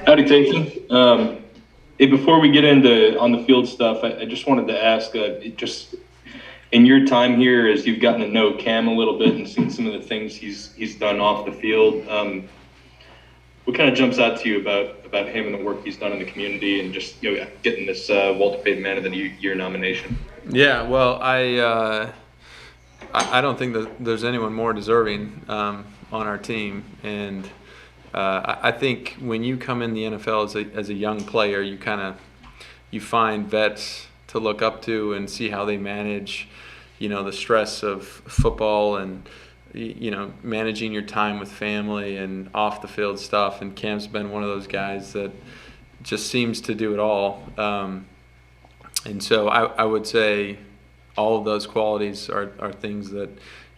Howdy, Taysom. Hey, before we get into on the field stuff, I just wanted to ask, just in your time here, as you've gotten to know Cam a little bit and seen some of the things he's done off the field, what kind of jumps out to you about him and the work he's done in the community and just getting this Walter Payton Man of the Year nomination? Yeah, well, I don't think that there's anyone more deserving on our team, and I think when you come in the NFL as a young player, you find vets to look up to and see how they manage, the stress of football and managing your time with family and off the field stuff. And Cam's been one of those guys that just seems to do it all. And so I would say all of those qualities are things that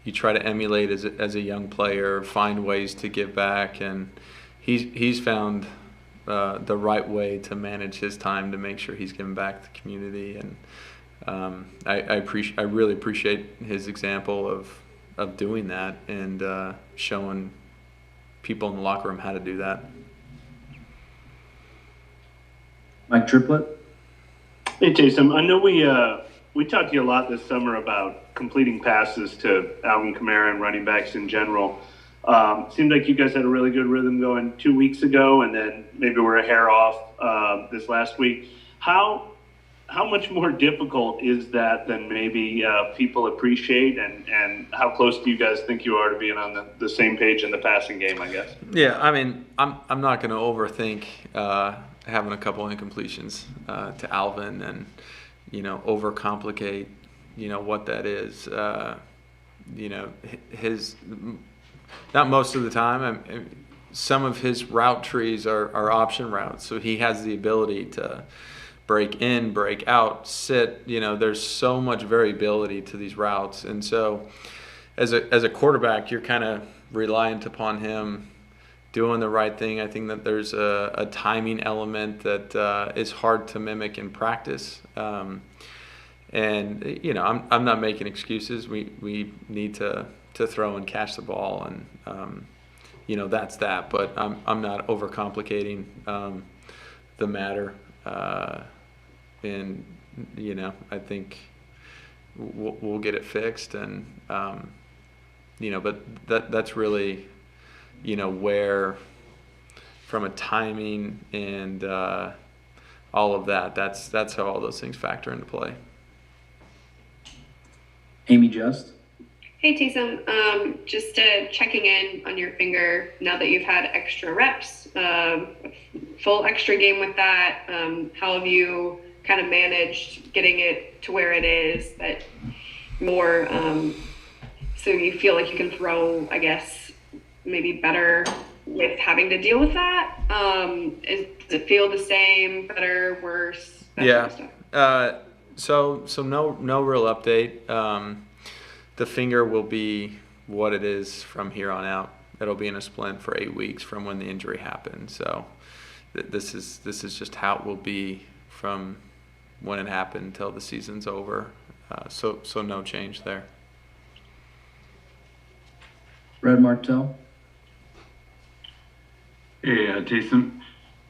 you try to emulate as a young player, find ways to give back, and he's found the right way to manage his time to make sure he's giving back to the community. And I really appreciate his example of doing that and showing people in the locker room how to do that. Mike Triplett. Hey, Taysom. I know we talked to you a lot this summer about completing passes to Alvin Kamara and running backs in general. Seemed like you guys had a really good rhythm going 2 weeks ago, and then maybe we're a hair off this last week. How much more difficult is that than maybe people appreciate, and how close do you guys think you are to being on the same page in the passing game, I guess? Yeah, I mean, I'm not going to overthink having a couple incompletions to Alvin and overcomplicate what that is. His not most of the time. Some of his route trees are option routes, so he has the ability to break in, break out, sit. There's so much variability to these routes, and so as a quarterback, you're kind of reliant upon him doing the right thing. I think that there's a timing element that is hard to mimic in practice. And I'm not making excuses. We need to throw and catch the ball, and that's that. But I'm not overcomplicating the matter. And I think we'll get it fixed, and but that's really where, from a timing and all of that, that's how all those things factor into play. Amy Just. Hey, Taysom. Just checking in on your finger now that you've had extra reps, full extra game with that. How have you kind of managed getting it to where it is that more so you feel like you can throw, I guess, maybe better with having to deal with that? Does it feel the same, better, worse? Yeah. So no real update. The finger will be what it is from here on out. It'll be in a splint for 8 weeks from when the injury happened. So this is just how it will be from when it happened until the season's over. So no change there. Red Martell. Hey, Taysom.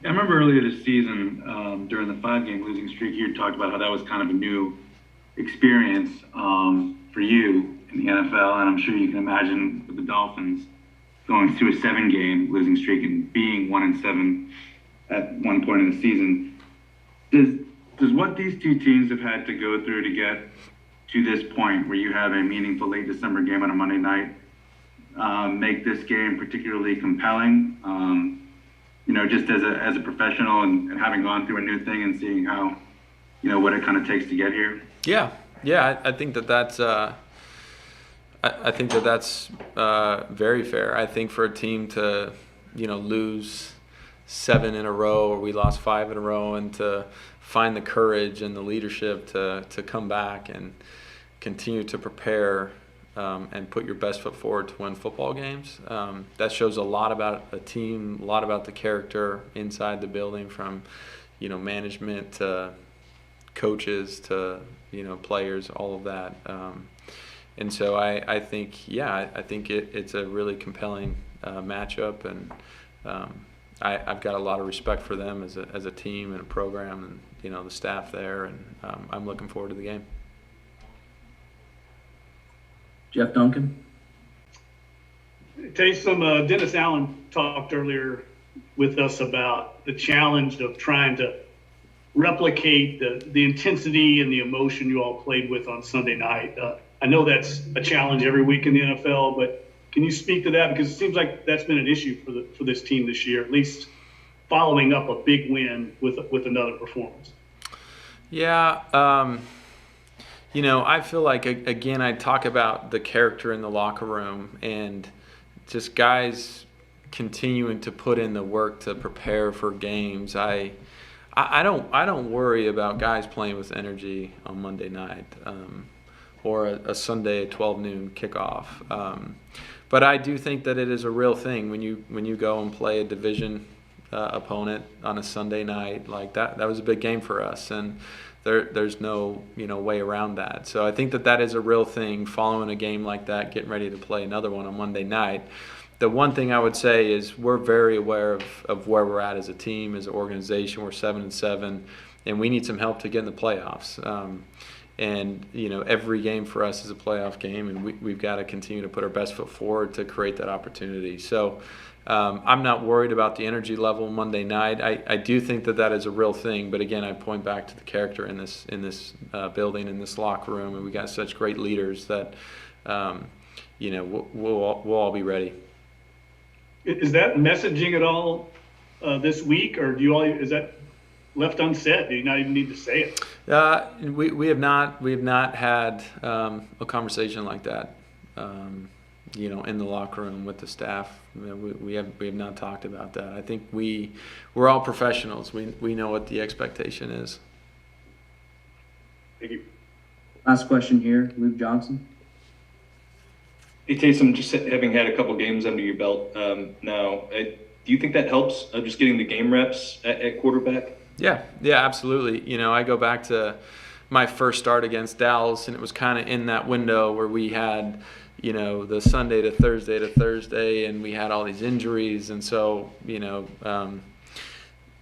I remember earlier this season, during the 5-game losing streak, you had talked about how that was kind of a new experience for you in the NFL, and I'm sure you can imagine with the Dolphins going through a 7-game losing streak and being 1-7 at one point in the season. Does what these two teams have had to go through to get to this point where you have a meaningful late December game on a Monday night make this game particularly compelling? Just as a professional and having gone through a new thing and seeing how, what it kind of takes to get here. Yeah. I think that's I think that's very fair. I think for a team to lose 7 in a row, or we lost 5 in a row, and to find the courage and the leadership to come back and continue to prepare and put your best foot forward to win football games. That shows a lot about a team, a lot about the character inside the building, from management to coaches to players, all of that. And so I think it's a really compelling matchup, and I've got a lot of respect for them as a team and a program, and the staff there, and I'm looking forward to the game. Jeff Duncan. Taysom, Dennis Allen talked earlier with us about the challenge of trying to replicate the intensity and the emotion you all played with on Sunday night. I know that's a challenge every week in the NFL, but can you speak to that? Because it seems like that's been an issue for this team this year, at least following up a big win with another performance. Yeah, I feel like, again, I talk about the character in the locker room and just guys continuing to put in the work to prepare for games. I don't worry about guys playing with energy on Monday night or a Sunday 12 noon kickoff. But I do think that it is a real thing when you go and play a division opponent on a Sunday night like that. That was a big game for us, and there's no way around that. So I think that is a real thing. Following a game like that, getting ready to play another one on Monday night. The one thing I would say is we're very aware of where we're at as a team, as an organization. We're 7-7, and we need some help to get in the playoffs. And every game for us is a playoff game, and we've got to continue to put our best foot forward to create that opportunity. So I'm not worried about the energy level Monday night. I do think that is a real thing, but again, I point back to the character in this building, in this locker room, and we got such great leaders that we'll all be ready. Is that messaging at all this week, or is that left unsaid? Do you not even need to say it? We have not had a conversation like that. In the locker room with the staff. We have not talked about that. I think we're all professionals. We know what the expectation is. Thank you. Last question here, Luke Johnson. Hey, Taysom, just having had a couple games under your belt now, do you think that helps just getting the game reps at quarterback? Yeah, absolutely. I go back to my first start against Dallas, and it was kind of in that window where we had, the Sunday to Thursday, and we had all these injuries. And so,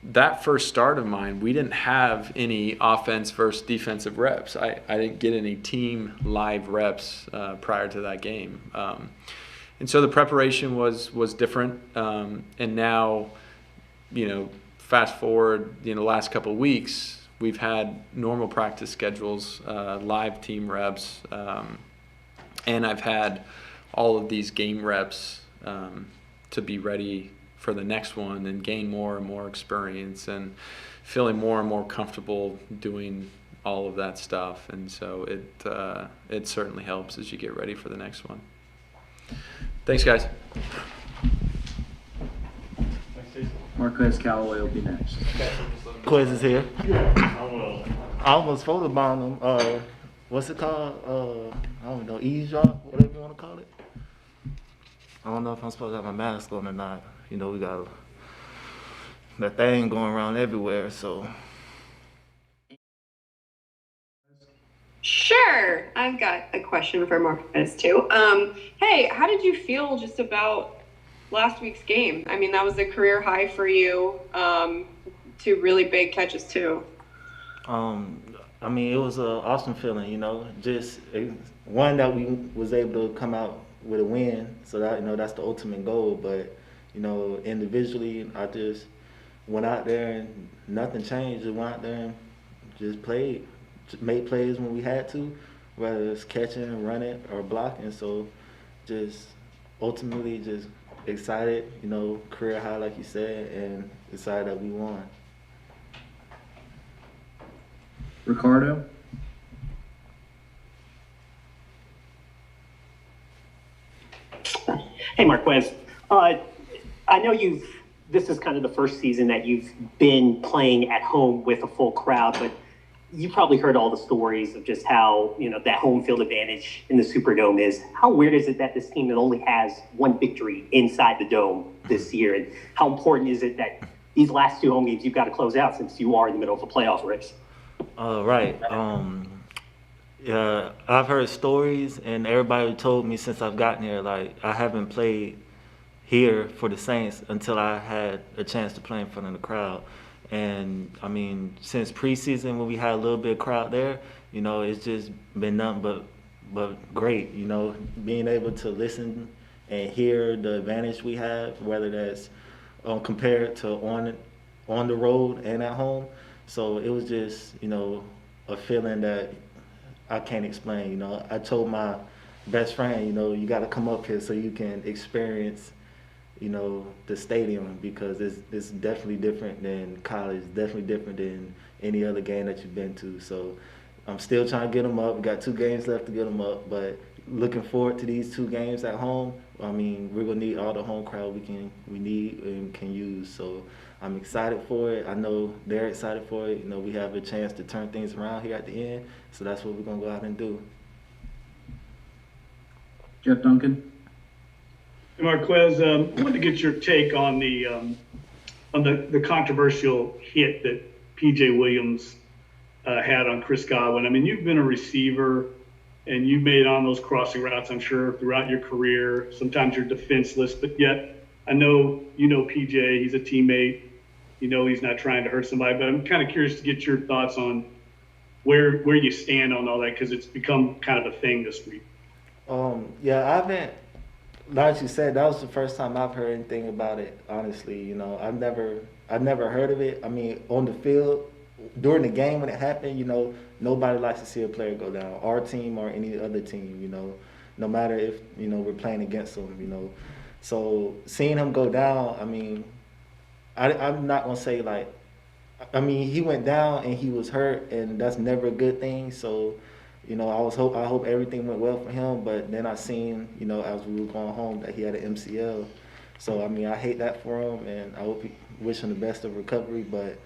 that first start of mine, we didn't have any offense versus defensive reps. I didn't get any team live reps prior to that game. And so the preparation was different. And now, fast forward, the last couple of weeks, we've had normal practice schedules, live team reps, and I've had all of these game reps to be ready for the next one and gain more and more experience and feeling more and more comfortable doing all of that stuff. And so it certainly helps as you get ready for the next one. Thanks, guys. Marquez Callaway will be next. Quiz is here. I almost photobombed him. What's it called? I don't know, eavesdrop, whatever you want to call it. I don't know if I'm supposed to have my mask on or not. We got that thing going around everywhere, so. Sure. I've got a question for Marquez too. Hey, how did you feel just about last week's game? I mean, that was a career high for you. 2 really big catches too. I mean, it was an awesome feeling, just one that we was able to come out with a win. So that, that's the ultimate goal. But, individually, I just went out there and nothing changed. Just went out there and just played, just made plays when we had to, whether it's catching, running, or blocking. So just ultimately just excited, career high, like you said, and excited that we won. Ricardo. Hey, Marquez. I know this is kind of the first season that you've been playing at home with a full crowd, but you probably heard all the stories of just how, that home field advantage in the Superdome is. How weird is it that this team that only has one victory inside the Dome this year? And how important is it that these last 2 home games you've got to close out since you are in the middle of a playoff race? Right. I've heard stories, and everybody told me since I've gotten here, like, I haven't played here for the Saints until I had a chance to play in front of the crowd. And I mean, since preseason when we had a little bit of crowd there, you know, it's just been nothing but great, you know, being able to listen and hear the advantage we have, whether that's compared to on the road and at home. So it was just, you know, a feeling that I can't explain. You know, I told my best friend, you know, you got to come up here so you can experience, you know, the stadium, because it's definitely different than college, definitely different than any other game that you've been to. So I'm still trying to get them up. We got 2 games left to get them up, but looking forward to these 2 games at home. I mean, we're gonna need all the home crowd we need and can use. So I'm excited for it. I know they're excited for it. You know, we have a chance to turn things around here at the end. So that's what we're gonna go out and do. Jeff Duncan? Hey, Marquez, I wanted to get your take on the controversial hit that P.J. Williams had on Chris Godwin. I mean, you've been a receiver and you've made on those crossing routes, I'm sure, throughout your career. Sometimes you're defenseless, but yet I know you know PJ, he's a teammate. You know he's not trying to hurt somebody, but I'm kind of curious to get your thoughts on where you stand on all that, because it's become kind of a thing this week. Yeah, I haven't, like you said, that was the first time I've heard anything about it, honestly. You know, I've never heard of it. I mean, on the field, during the game when it happened, you know, nobody likes to see a player go down, our team or any other team, you know, no matter if, you know, we're playing against them, you know. So seeing him go down, I mean, I'm not going to say like, I mean, he went down and he was hurt, and that's never a good thing. So, you know, I hope everything went well for him, but then I seen, you know, as we were going home that he had an MCL. So, I mean, I hate that for him, and I wish him the best of recovery, but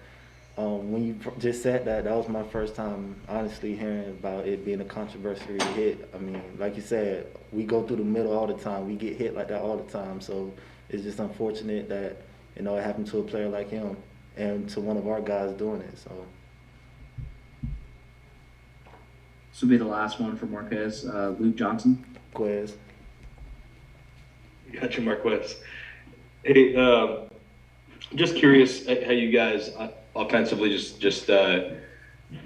when you just said that, that was my first time honestly hearing about it being a controversial hit. I mean, like you said, we go through the middle all the time. We get hit like that all the time. So it's just unfortunate that, you know, it happened to a player like him and to one of our guys doing it. So This will be the last one for Marquez. Luke Johnson? Marquez. Gotcha, Marquez. Hey, just curious how you guys offensively just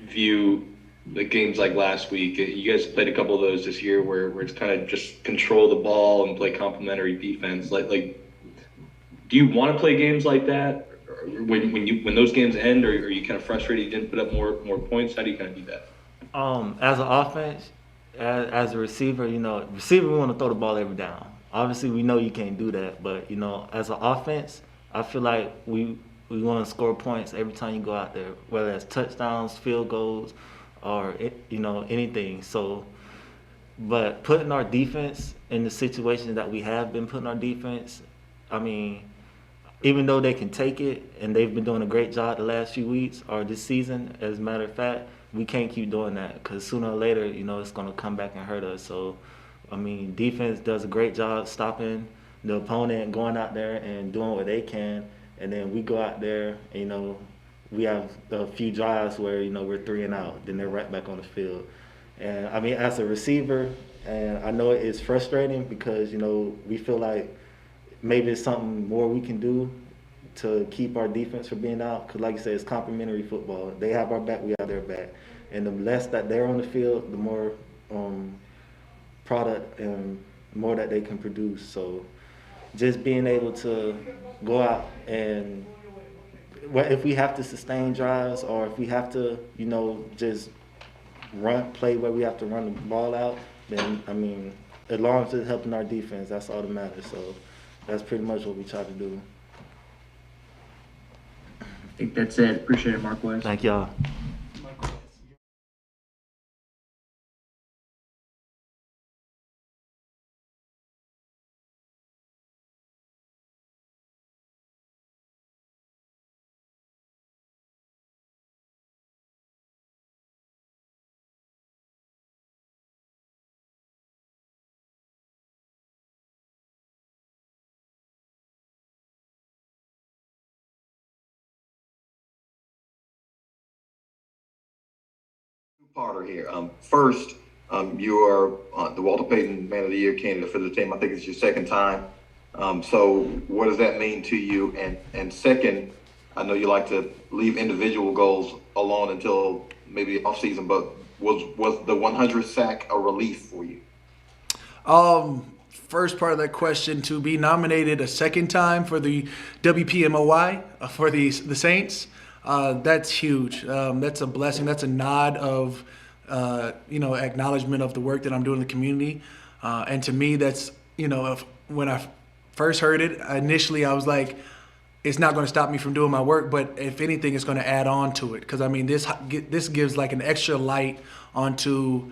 view the games like last week. You guys played a couple of those this year where it's kind of just control the ball and play complementary defense. Like do you want to play games like that? Or when those games end, or are you kind of frustrated you didn't put up more points? How do you kind of do that? As an offense, as a receiver, you know, we want to throw the ball every down. Obviously, we know you can't do that, but, you know, as an offense, I feel like we want to score points every time you go out there, whether it's touchdowns, field goals, or, you know, anything. So, but putting our defense in the situations that we have been putting our defense, I mean, even though they can take it, and they've been doing a great job the last few weeks or this season, as a matter of fact, we can't keep doing that, because sooner or later, you know, it's going to come back and hurt us. So, I mean, defense does a great job stopping the opponent, going out there and doing what they can, and then we go out there and, you know, we have a few drives where, you know, we're 3 and out, then they're right back on the field. And, I mean, as a receiver, and I know it's frustrating because, you know, we feel like maybe it's something more we can do to keep our defense from being out, because like you said, it's complementary football. They have our back, we have their back. And the less that they're on the field, the more product and more that they can produce. So just being able to go out and if we have to sustain drives, or if we have to, you know, just play where we have to run the ball out, then, I mean, as long as it's helping our defense, that's all that matters. So that's pretty much what we try to do. I think that's it. Appreciate it, Marquez. Thank y'all. Two-parter here. First, you are the Walter Payton Man of the Year candidate for the team. I think it's your second time. So what does that mean to you? And second, I know you like to leave individual goals alone until maybe off season, but was the 100 sack a relief for you? First part of that question, to be nominated a second time for the WPMOY for the Saints, that's huge. That's a blessing. That's a nod of acknowledgement of the work that I'm doing in the community. And to me, that's when I first heard it, initially I was like, it's not going to stop me from doing my work, but if anything, it's going to add on to it. Because I mean, this gives like an extra light onto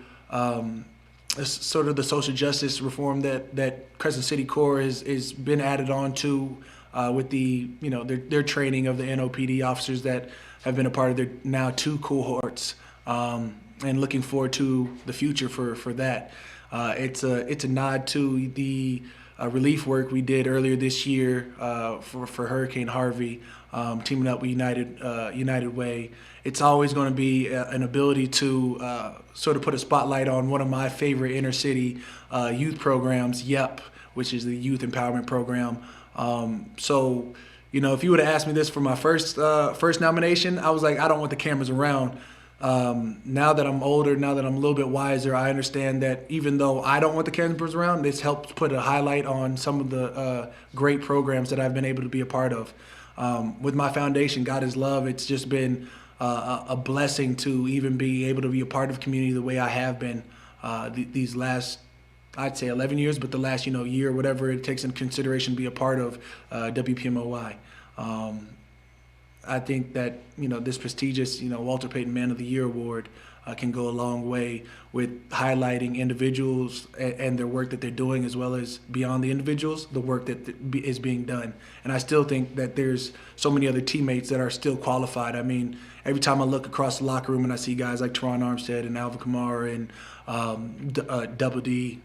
sort of the social justice reform that Crescent City Corps is been added on to with the their training of the NOPD officers that have been a part of their now 2 cohorts, and looking forward to the future for that. It's a nod to the relief work we did earlier this year for Hurricane Harvey, teaming up with United Way. It's always going to be an ability to sort of put a spotlight on one of my favorite inner city youth programs, YEP, which is the Youth Empowerment Program. So, if you would have asked me this for my first nomination, I was like, I don't want the cameras around. Now that I'm older, now that I'm a little bit wiser, I understand that even though I don't want the cameras around, this helps put a highlight on some of the great programs that I've been able to be a part of. With my foundation, God is Love, it's just been a blessing to even be able to be a part of community the way I have been these last, I'd say 11 years, but the last year, whatever it takes in consideration to be a part of WPMOY. I think that this prestigious Walter Payton Man of the Year award can go a long way with highlighting individuals and their work that they're doing, as well as beyond the individuals, the work that is being done. And I still think that there's so many other teammates that are still qualified. I mean, every time I look across the locker room and I see guys like Teron Armstead and Alvin Kamara and Double D,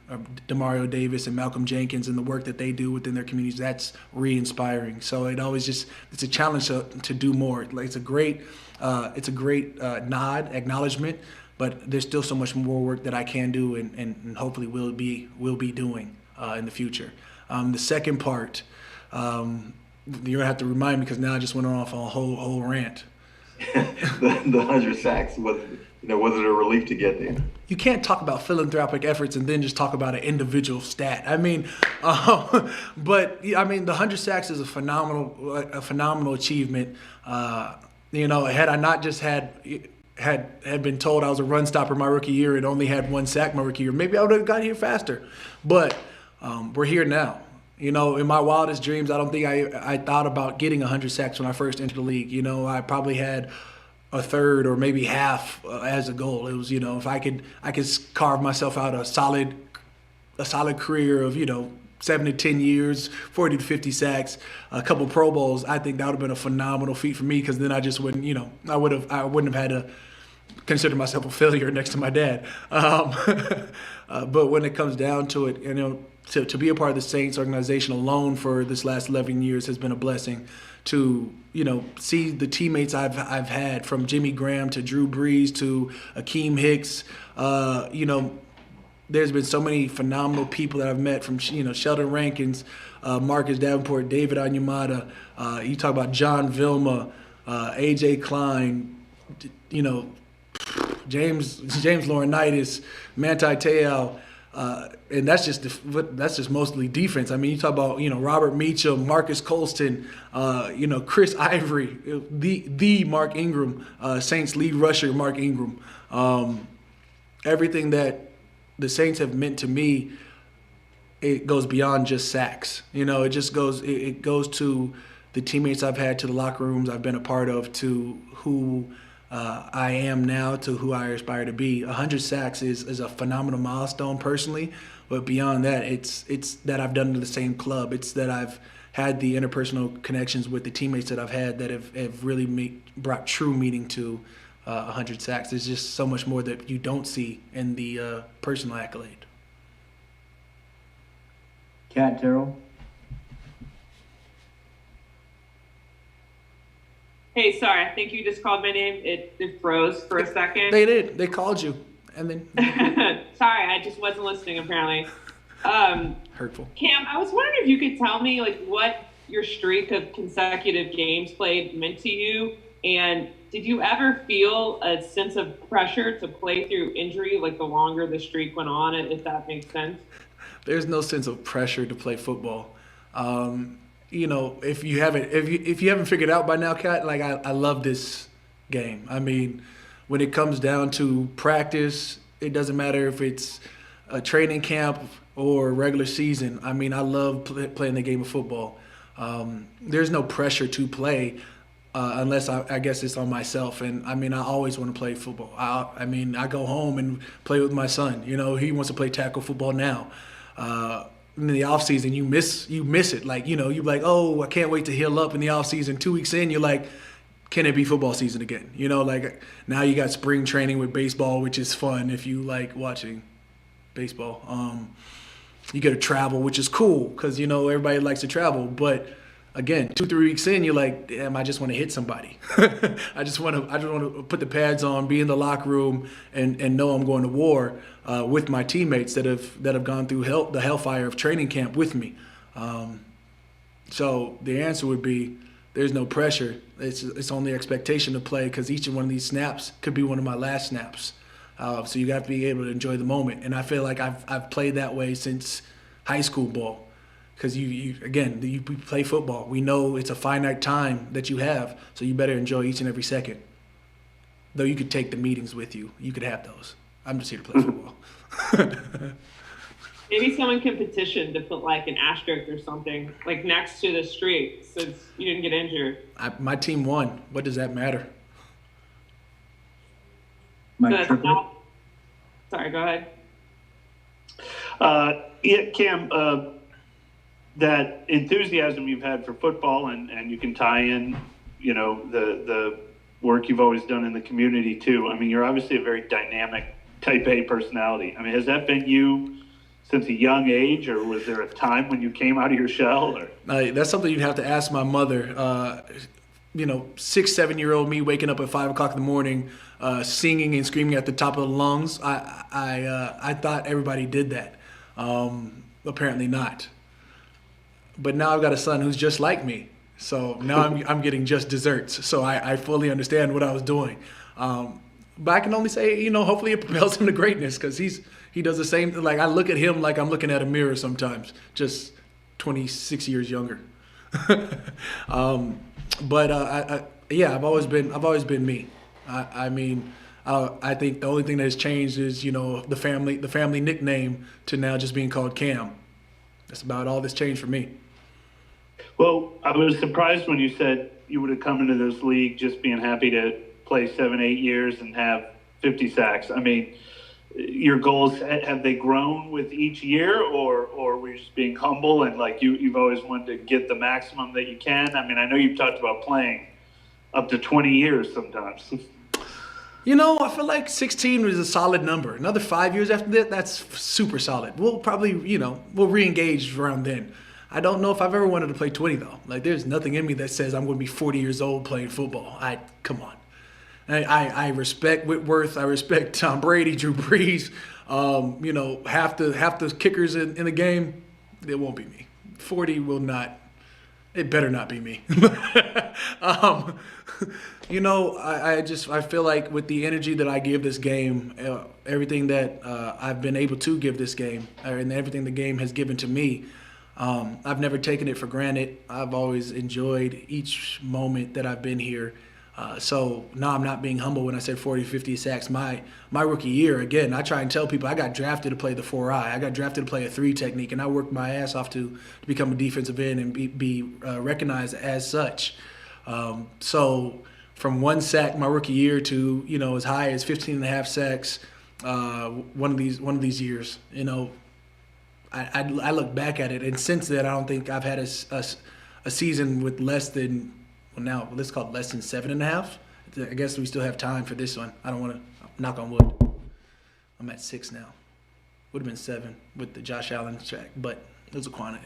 Demario Davis and Malcolm Jenkins, and the work that they do within their communities, that's re-inspiring. So it's a challenge to do more. Like it's a great nod, acknowledgement, but there's still so much more work that I can do and hopefully will be doing in the future. The second part, you're gonna have to remind me because now I just went off on a whole rant. the 100 sacks, was it a relief to get there? You can't talk about philanthropic efforts and then just talk about an individual stat. I mean, but I mean, the 100 sacks is a phenomenal achievement. Had I not just had been told I was a run stopper my rookie year and only had 1 sack my rookie year, maybe I would have got here faster. But we're here now. In my wildest dreams, I don't think I thought about getting 100 sacks when I first entered the league. I probably had a third or maybe half as a goal. It was, if I could carve myself out a solid career of, 7 to 10 years, 40 to 50 sacks, a couple Pro Bowls, I think that would have been a phenomenal feat for me, because then I just wouldn't, I wouldn't have had to consider myself a failure next to my dad. But when it comes down to it, to be a part of the Saints organization alone for this last 11 years has been a blessing. To see the teammates I've had, from Jimmy Graham to Drew Brees to Akeem Hicks, there's been so many phenomenal people that I've met, from Sheldon Rankins, Marcus Davenport, David Onyemata, you talk about John Vilma, AJ Klein, James Laurinaitis, Manti Te'o. And that's just mostly defense. I mean, you talk about Robert Meacham, Marcus Colston, Chris Ivory, the Mark Ingram, Saints lead rusher Mark Ingram. Everything that the Saints have meant to me, it goes beyond just sacks. It just goes to the teammates I've had, to the locker rooms I've been a part of, to who I am now, to who I aspire to be. 100 sacks is a phenomenal milestone personally, but beyond that, it's that I've done it in the same club. It's that I've had the interpersonal connections with the teammates that I've had that have really brought true meaning to 100 sacks. There's just so much more that you don't see in the personal accolade. Kat, Terrell? Hey, sorry, I think you just called my name. It froze for a second. They did. They called you. And then sorry, I just wasn't listening apparently. Hurtful. Cam, I was wondering if you could tell me like what your streak of consecutive games played meant to you, and did you ever feel a sense of pressure to play through injury, like the longer the streak went on, if that makes sense? There's no sense of pressure to play football. If you haven't figured out by now, Kat, like I love this game. I mean, when it comes down to practice, it doesn't matter if it's a training camp or regular season. I mean, I love playing the game of football. There's no pressure to play unless I guess it's on myself. And I mean, I always want to play football. I go home and play with my son. You know, he wants to play tackle football now. In the off season, you miss it. Like, you know, you're like, oh, I can't wait to heal up in the off season. 2 weeks in, you're like, can it be football season again? You know, like now you got spring training with baseball, which is fun if you like watching baseball. You get to travel, which is cool because, you know, everybody likes to travel. But again, 2-3 weeks in, you're like, damn, I just want to hit somebody. I just want to put the pads on, be in the locker room, and know I'm going to war with my teammates that have gone through the hellfire of training camp with me. So the answer would be there's no pressure. It's only expectation to play because each one of these snaps could be one of my last snaps. So you got to be able to enjoy the moment. And I feel like I've played that way since high school ball. Because you play football. We know it's a finite time that you have, so you better enjoy each and every second. Though you could take the meetings with you. You could have those. I'm just here to play football. Maybe someone can petition to put like an asterisk or something like next to the streak since you didn't get injured. My team won. What does that matter? Sorry, go ahead. Cam, that enthusiasm you've had for football and you can tie in, you know, the work you've always done in the community too. I mean, you're obviously a very dynamic type A personality. I mean, has that been you since a young age, or was there a time when you came out of your shell? Or that's something you'd have to ask my mother. 6-7-year-old me waking up at 5 o'clock in the morning, singing and screaming at the top of the lungs. I thought everybody did that. Apparently not. But now I've got a son who's just like me. So now I'm getting just desserts. So I fully understand what I was doing. But I can only say, you know, hopefully it propels him to greatness because he does the same. Like I look at him like I'm looking at a mirror sometimes, just 26 years younger. I've always been me. I think the only thing that has changed is, you know, the family nickname to now just being called Cam. That's about all that's changed for me. Well, I was surprised when you said you would have come into this league just being happy to play 7-8 years and have 50 sacks. I mean, your goals, have they grown with each year, or were you just being humble and like you've always wanted to get the maximum that you can? I mean, I know you've talked about playing up to 20 years sometimes. You know, I feel like 16 was a solid number. Another 5 years after that, that's super solid. We'll probably, we'll re-engage around then. I don't know if I've ever wanted to play 20, though. Like, there's nothing in me that says I'm going to be 40 years old playing football. Come on. I respect Whitworth. I respect Tom Brady, Drew Brees. Half the kickers in the game, it won't be me. 40 will not. It better not be me. I feel like with the energy that I give this game, everything that I've been able to give this game, and everything the game has given to me, I've never taken it for granted. I've always enjoyed each moment that I've been here. So now I'm not being humble when I said 40, 50 sacks. My rookie year, again, I try and tell people I got drafted to play the 4-eye. I got drafted to play a 3 technique, and I worked my ass off to become a defensive end and be recognized as such. So from 1 sack my rookie year to, as high as 15 and a half sacks one of these years, I look back at it, and since then I don't think I've had a season with less than, now let's call it less than 7.5. I guess we still have time for this one. I don't want to knock on wood. I'm at 6 now. Would have been 7 with the Josh Allen track, but it was a Quan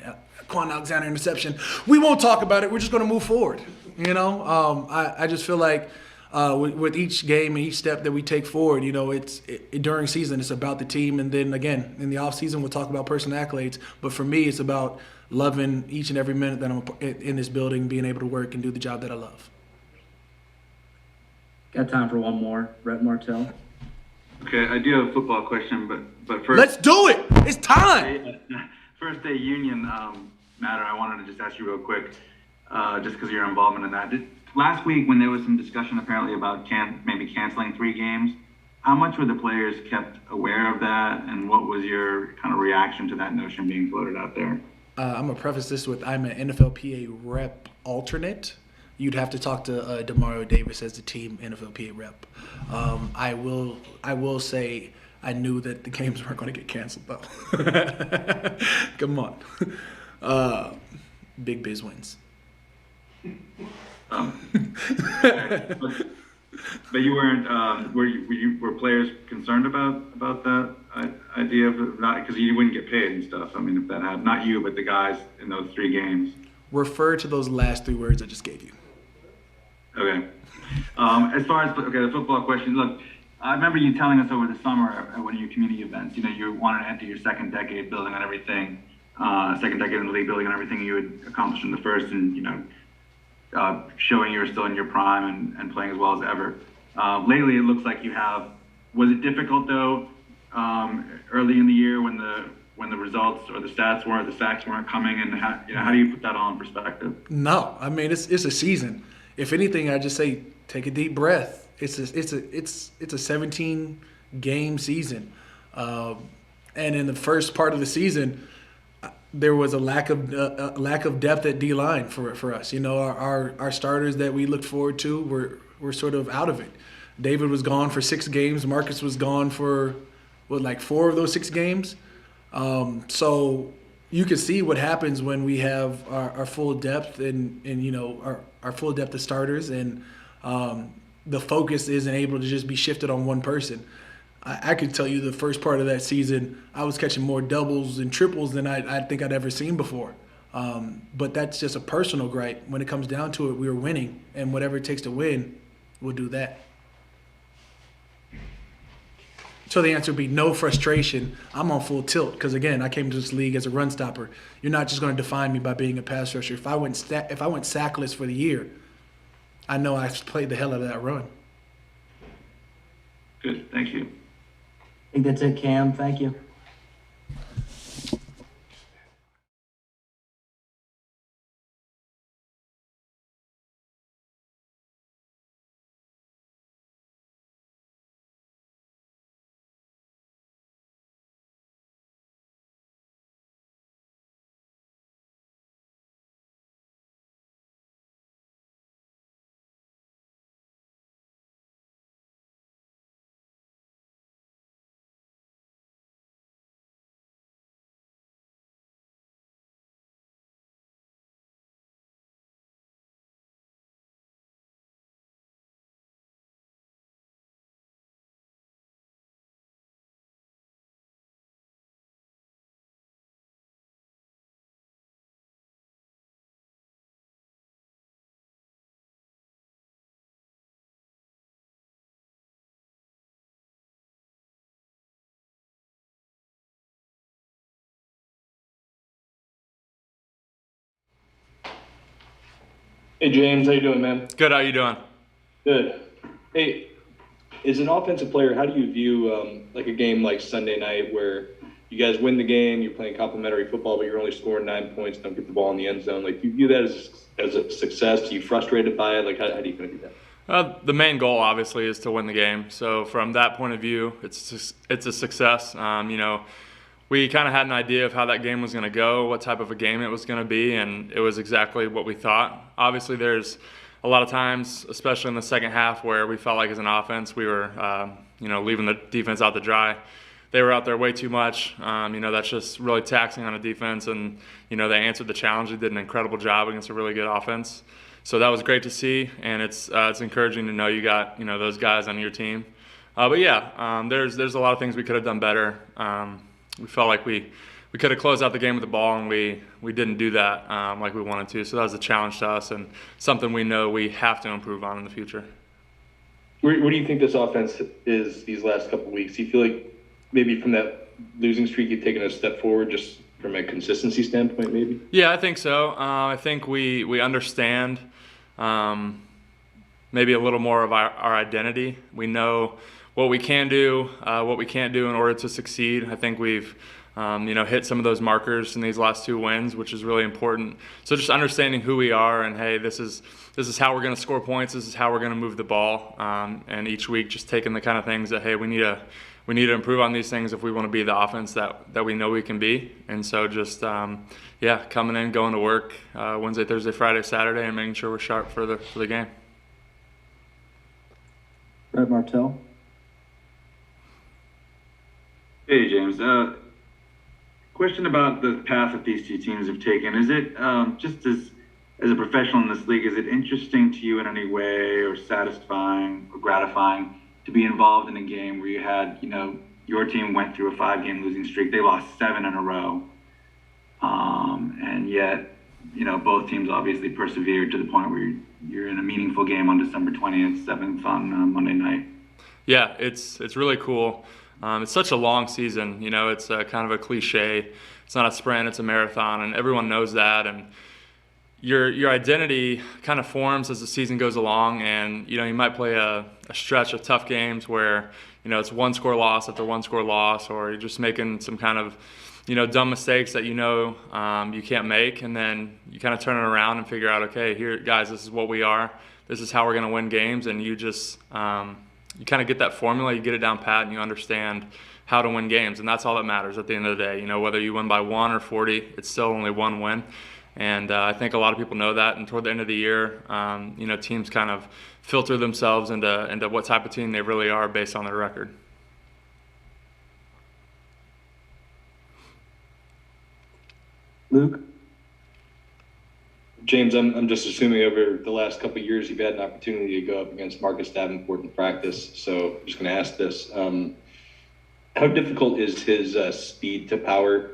Alexander interception. We won't talk about it. We're just going to move forward. I just feel like with each game and each step that we take forward. You know, during season, it's about the team. And then, again, in the off season, we'll talk about personal accolades. But for me, it's about loving each and every minute that I'm in this building, being able to work and do the job that I love. Got time for one more. Rhett Martell. Okay, I do have a football question, but first. Let's do it. It's time. First day union matter. I wanted to just ask you real quick, just because of your involvement in that. Last week, when there was some discussion apparently about maybe canceling 3 games, how much were the players kept aware of that, and what was your kind of reaction to that notion being floated out there? I'm gonna preface this with I'm an NFLPA rep alternate. You'd have to talk to Demario Davis as the team NFLPA rep. I will say I knew that the games weren't going to get canceled though. Come on, Big Biz wins. But you weren't. Were players concerned about that idea of not, because you wouldn't get paid and stuff? I mean, if that happened, not you, but the guys in those 3 games. Refer to those last 3 words I just gave you. Okay. As far as the football question, look, I remember you telling us over the summer at one of your community events, you know, you wanted to enter your second decade building on everything, second decade in the league, building on everything you had accomplished in the first, and, you know, showing you were still in your prime and playing as well as ever. Lately, it looks like you have. Was it difficult though, early in the year when the results or the sacks weren't coming, and how do you put that all in perspective? No, I mean it's a season. If anything, I just say take a deep breath. It's a 17 game season, and in the first part of the season, there was a lack of depth at D line for us. You know, our starters that we looked forward to were sort of out of it. David was gone for 6 games. Marcus was gone for 4 of those 6 games. So you can see what happens when we have our full depth and you know our full depth of starters, and the focus isn't able to just be shifted on one person. I could tell you the first part of that season, I was catching more doubles and triples than I think I'd ever seen before. But that's just a personal gripe. When it comes down to it, we were winning, and whatever it takes to win, we'll do that. So the answer would be no frustration. I'm on full tilt because, again, I came to this league as a run stopper. You're not just going to define me by being a pass rusher. If I went sackless for the year, I know I played the hell out of that run. Good, thank you. I think that's it, Cam. Thank you. Hey James, how you doing, man? Good. How you doing? Good. Hey, as an offensive player, how do you view like a game like Sunday night where you guys win the game, you're playing complimentary football, but you're only scoring 9 points, don't get the ball in the end zone? Like, do you view that as a success? Are you frustrated by it? Like, how do you kind of do that? The main goal, obviously, is to win the game. So from that point of view, it's a success. You know, we kind of had an idea of how that game was going to go, what type of a game it was going to be, and it was exactly what we thought. Obviously, there's a lot of times, especially in the second half, where we felt like as an offense we were, leaving the defense out to dry. They were out there way too much. That's just really taxing on a defense, and they answered the challenge. They did an incredible job against a really good offense. So that was great to see, and it's encouraging to know you got those guys on your team. There's a lot of things we could have done better. We felt like we could have closed out the game with the ball, and we didn't do that like we wanted to. So that was a challenge to us, and something we know we have to improve on in the future. Where do you think this offense is these last couple of weeks? Do you feel like maybe from that losing streak you've taken a step forward just from a consistency standpoint, maybe? Yeah, I think so. I think we understand maybe a little more of our identity. We know what we can do, what we can't do in order to succeed. I think we've hit some of those markers in these last 2 wins, which is really important. So just understanding who we are and, hey, this is how we're going to score points. This is how we're going to move the ball. And each week just taking the kind of things that, hey, we need to improve on these things if we want to be the offense that we know we can be. And so just, coming in, going to work Wednesday, Thursday, Friday, Saturday, and making sure we're sharp for the game. Brett Martell. Hey, James. Question about the path that these two teams have taken. Is it just as a professional in this league, is it interesting to you in any way, or satisfying or gratifying to be involved in a game where you had, your team went through a 5-game losing streak. They lost 7 in a row. And yet, both teams obviously persevered to the point where you're in a meaningful game on December 20th, 7th on Monday night. Yeah, it's really cool. It's such a long season. It's kind of a cliche. It's not a sprint, it's a marathon, and everyone knows that. And your identity kind of forms as the season goes along, and you might play a stretch of tough games where it's 1-score loss after 1-score loss, or you're just making some kind of dumb mistakes that you can't make, and then you kind of turn it around and figure out, okay, here guys, this is what we are, this is how we're going to win games, and you just you kind of get that formula, you get it down pat, and you understand how to win games, and that's all that matters at the end of the day. Whether you win by 1 or 40, it's still only one win. And I think a lot of people know that. And toward the end of the year, teams kind of filter themselves into what type of team they really are based on their record. Luke? James, I'm just assuming over the last couple of years you've had an opportunity to go up against Marcus Davenport in practice. So I'm just going to ask this. How difficult is his speed to power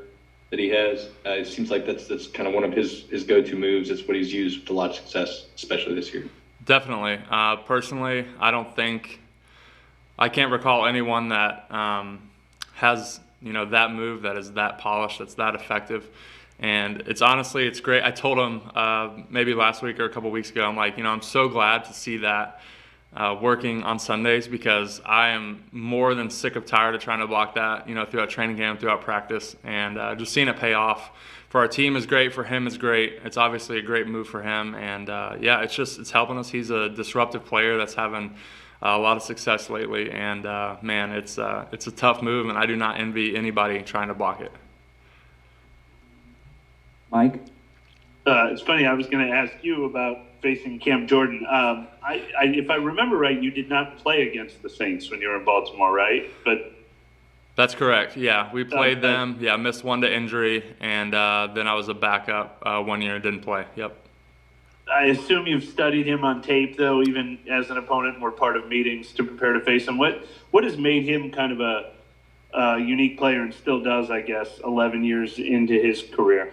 that he has? It seems like that's kind of one of his go-to moves. It's what he's used with a lot of success, especially this year. Definitely. Personally, I can't recall anyone that has that move that is that polished, that's that effective. And it's great. I told him maybe last week or a couple weeks ago, I'm like, I'm so glad to see that working on Sundays, because I am more than sick of tired of trying to block that, throughout training camp, throughout practice, and just seeing it pay off for our team is great. For him is great. It's obviously a great move for him, and it's helping us. He's a disruptive player that's having a lot of success lately, and it's a tough move, and I do not envy anybody trying to block it. Mike? It's funny, I was going to ask you about facing Cam Jordan. If I remember right, you did not play against the Saints when you were in Baltimore, right? But that's correct. Yeah, we played them. Yeah, missed 1 to injury, and then I was a backup 1 year and didn't play. Yep. I assume you've studied him on tape, though, even as an opponent, and were part of meetings to prepare to face him. What has made him kind of a unique player, and still does, I guess, 11 years into his career?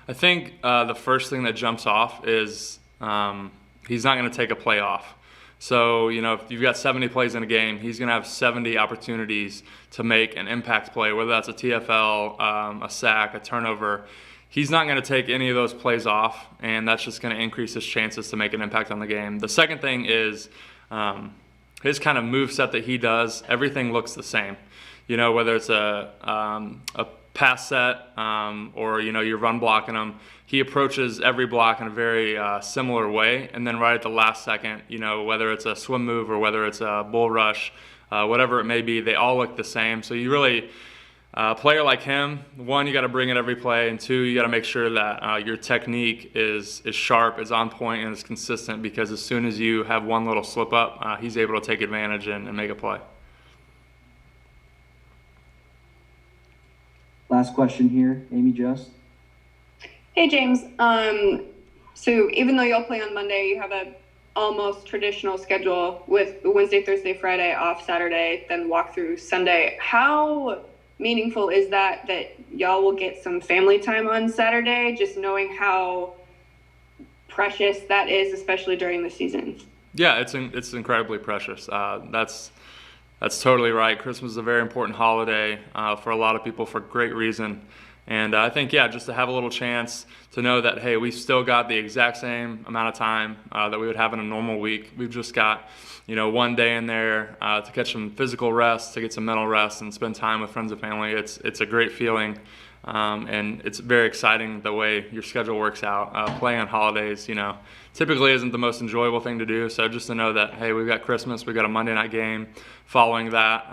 I think the first thing that jumps off is he's not going to take a play off. So, if you've got 70 plays in a game, he's going to have 70 opportunities to make an impact play, whether that's a TFL, a sack, a turnover. He's not going to take any of those plays off, and that's just going to increase his chances to make an impact on the game. The second thing is his kind of move set that he does, everything looks the same. Whether it's a pass set or you're run blocking him, he approaches every block in a very similar way, and then right at the last second, whether it's a swim move or whether it's a bull rush, whatever it may be, they all look the same. So you really, a player like him, 1, you got to bring it every play, and 2, you got to make sure that your technique is sharp, is on point, and is consistent, because as soon as you have one little slip up, he's able to take advantage and make a play. Last question here, Amy Just. Hey, James. So even though y'all play on Monday, you have a almost traditional schedule with Wednesday, Thursday, Friday off Saturday, then walk through Sunday. How meaningful is that y'all will get some family time on Saturday, just knowing how precious that is, especially during the season? Yeah, it's incredibly precious. That's totally right. Christmas is a very important holiday for a lot of people for great reason. And I think, yeah, just to have a little chance to know that, hey, we still got the exact same amount of time that we would have in a normal week. We've just got, one day in there to catch some physical rest, to get some mental rest, and spend time with friends and family. It's a great feeling, and it's very exciting the way your schedule works out. Playing on holidays, typically isn't the most enjoyable thing to do. So just to know that, hey, we've got Christmas, we've got a Monday night game following that.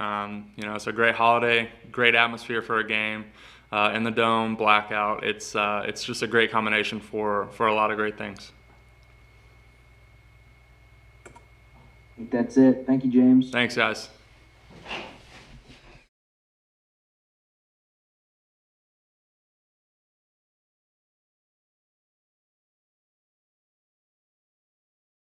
It's a great holiday, great atmosphere for a game. In the dome, blackout. It's just a great combination for a lot of great things. I think that's it. Thank you, James. Thanks, guys.